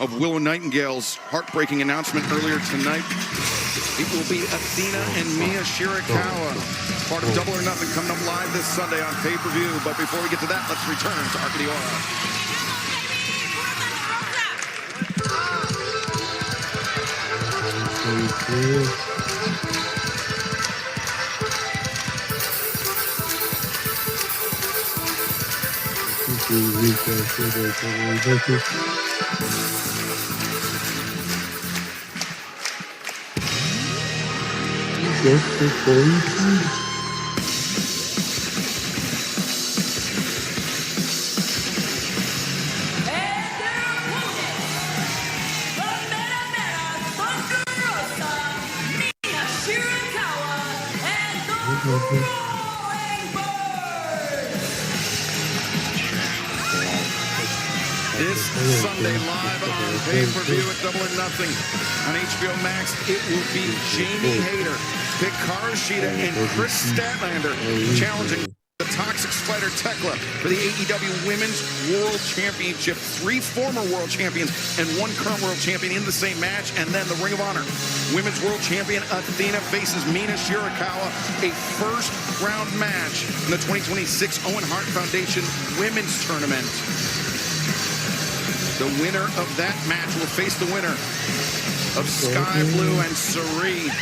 of Willow Nightingale's heartbreaking announcement earlier tonight. It will be Athena and Mina Shirakawa, part of Double or Nothing, coming up live this Sunday on pay-per-view. But before we get to that, let's return to Arcadiora. This Sunday live on pay-per-view at Double or Nothing on HBO Max, it will be Jamie Hayter, Hikaru Shida, and Chris Statlander challenging the Toxic Spider Tekla for the AEW Women's World Championship. 3 former world champions and 1 current world champion in the same match. And then the Ring of Honor Women's World Champion Athena faces Mina Shirakawa, a first-round match in the 2026 Owen Hart Foundation Women's Tournament. The winner of that match will face the winner of Sky Blue and Sari.